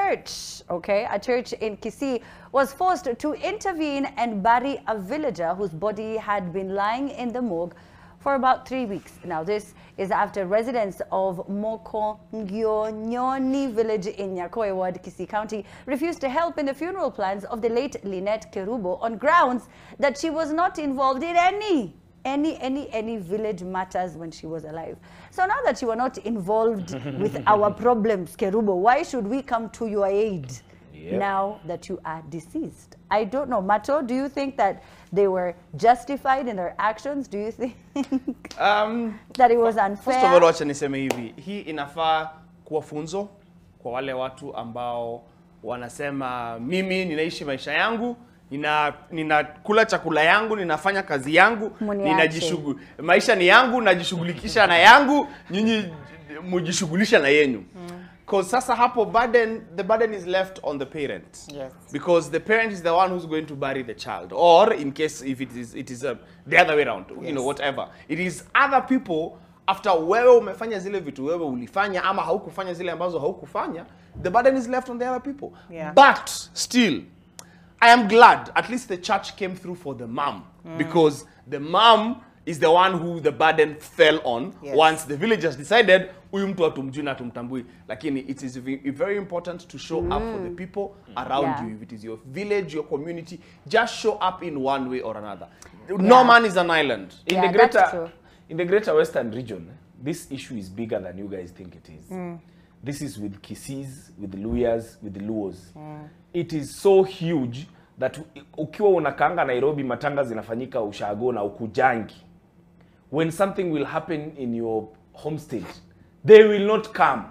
church, okay, a church in Kisii was forced to intervene and bury a villager whose body had been lying in the morgue for about 3 weeks. Now, this is after residents of Mokongyonyoni village in Nyakoe ward, Kisii County, refused to help in the funeral plans of the late Lynette Kerubo on grounds that she was not involved in any village matters when she was alive. So now that you are not involved with our problems, Kerubo, why should we come to your aid now that you are deceased? I don't know. Mato, do you think that they were justified in their actions? Do you think that it was unfair? First of all, wacha niseme hivi. Hii inafaa kuwa funzo kwa wale watu ambao wanasema mimi ninaishi maisha yangu, ninakula chakula yangu, ninafanya kazi yangu, maisha ni yangu, najishughulikisha na yangu, nyinyi mujishughulisha na yenu. Because sasa hapo the burden is left on the parent. Yes. Because the parent is the one who's going to bury the child. Or in case if it is the other way around, you know, whatever. It is other people after wewe umefanya zile vitu wewe ulifanya ama haukufanya zile ambazo haukufanya, the burden is left on the other people. Yeah. But still, I am glad at least the church came through for the mom, because the mom is the one who the burden fell on. Once the villagers decided huyu mtu atumjui na tumtambui, lakini it is very important to show up for the people around you. If it is your village, your community, just show up in one way or another. No man is an island. In the greater western region, this issue is bigger than you guys think it is. This is with Kisis, with the Luyas, with the Luos. It is so huge that ukiwa unakaanga Nairobi matanga zinafanyika ushago na ukujangi. When something will happen in your home state, they will not come.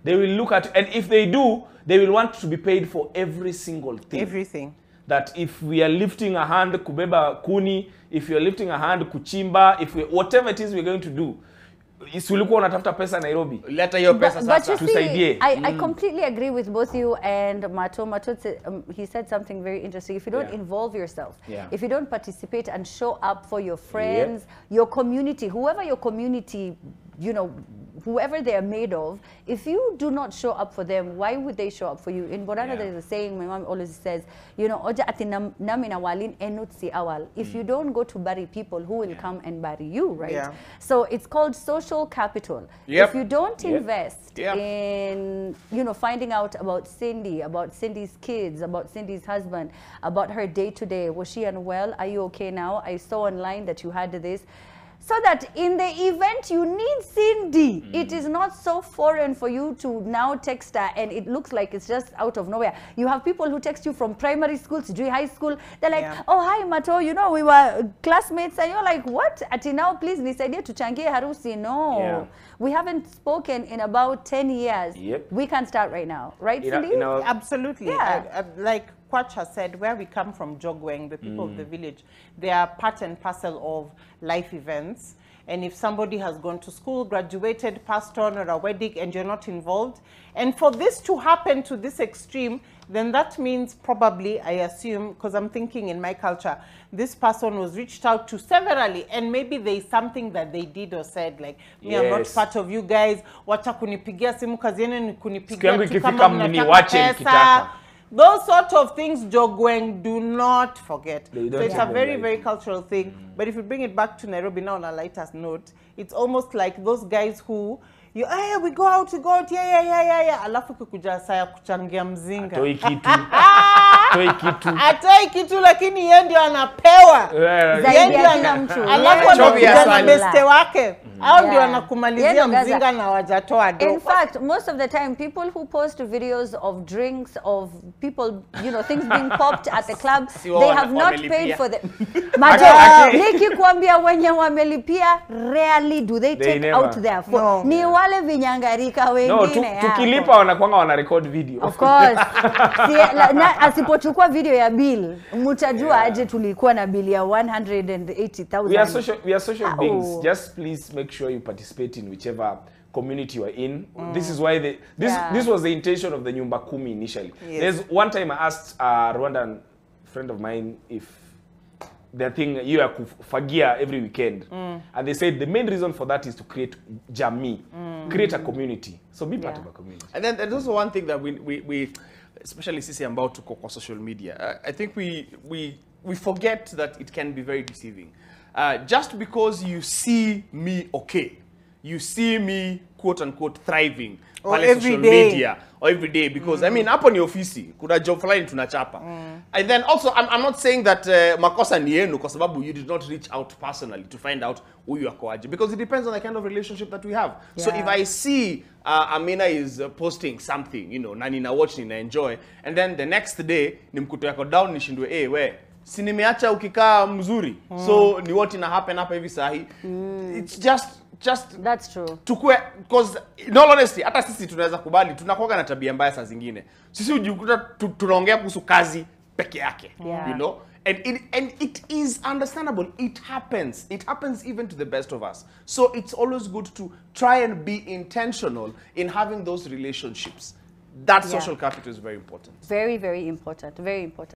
They will look at, and if they do, they will want to be paid for every single thing. Everything. That if we are lifting a hand kubeba kuni, if you are lifting a hand kuchimba, if we, whatever it is we're going to do, isulikuwa unatafuta pesa Nairobi. Leta hiyo pesa sasa. Tusaidie. I completely agree with both you and Mato. Mato said, he said something very interesting. If you don't involve yourself, if you don't participate and show up for your friends, your community, whoever your community, you know, whoever they are made of, if you do not show up for them, why would they show up for you? In Borana, there is a saying my mom always says, you know, oja ati namina walin enutsi awal. If you don't go to bury people, who will come and bury you, right? So it's called social capital. If you don't invest in, you know, finding out about Cindy, about Cindy's kids, about Cindy's husband, about her day-to-day, was she unwell? Are you okay now? I saw online that you had this. So that in the event you need Cindy, it is not so foreign for you to now text her and it looks like it's just out of nowhere. You have people who text you from primary school to high school. They're like, oh, hi, Mato, you know, we were classmates. And you're like, what? Ati now, please, nisaidie tuchangie harusi. No. We haven't spoken in about 10 years. We can start right now. Right, Cindy? Absolutely. Like Kwach has said, where we come from, Jogweng, the people of the village, they are part and parcel of life events. And if somebody has gone to school, graduated, passed on, or a wedding, and you're not involved, and for this to happen to this extreme, then that means probably, I assume, because I'm thinking in my culture, this person was reached out to severally, and maybe there's something that they did or said, like, me, I'm not part of you guys, wacha kunipigia simu kazi yenu ni kunipigia tu kama mnataka pesa. Those sort of things, Jogweng, do not forget. So it's a very, very cultural thing. But if you bring it back to Nairobi now on a lighter note, it's almost like those guys who, hey, we go out, yeah. Alafu kukuja saya kuchangia mzinga. Atoi kitu. Atoi kitu lakini yeye ndio anapewa. Yeye ndio anamchu. Alafu anakuja na beste wake. Hao ndio anakumalizia mzinga na wajatoa do. In fact, most of the time, people who post videos of drinks, of people, you know, things being popped at the club, they have not paid for them. Mato, nikikwambia wenye wamelipia, rarely do they take out their phone. Ni wale vinyangarika wengine. No, tukilipa wanakuanga wana record video. Of course. Asipochukua video ya bill, mtajua aje tulikuwa na bill ya 180,000. We are social beings. Just please make sure you participate in whichever community you are in. This is why this was the intention of the Nyumba Kumi initially. There's one time I asked a Rwandan friend of mine if their thing you are kufagia every weekend. And they said the main reason for that is to create jamii, create a community. So be part of a community. And then there's also one thing that we especially sisi ambao tuko kwa social media, I think we forget that it can be very deceiving. Just because you see me okay, you see me quote unquote thriving or pale social media or every day, because I mean hapo ni ofisi kuna job fulani tunachapa. And then also I'm not saying that makosa ni yenu kwa sababu you did not reach out personally to find out who you are aje, because it depends on the kind of relationship that we have. So if I see Amina is posting something, you know, na nina watch, nina enjoy, and then the next day nimkuto yako down nishindwe we si nimeacha ukikaa mzuri, so ni what ina happen hapa hivi sahi. It's just that's true. Tukue, because in all honesty hata sisi tunaweza kubali tunakuwa na tabia mbaya saa zingine. Sisi ujikuta tunaongea kuhusu kazi peke yake, you know, and it is understandable. It happens even to the best of us. So it's always good to try and be intentional in having those relationships. That social capital is very important. Very, very important. Very important.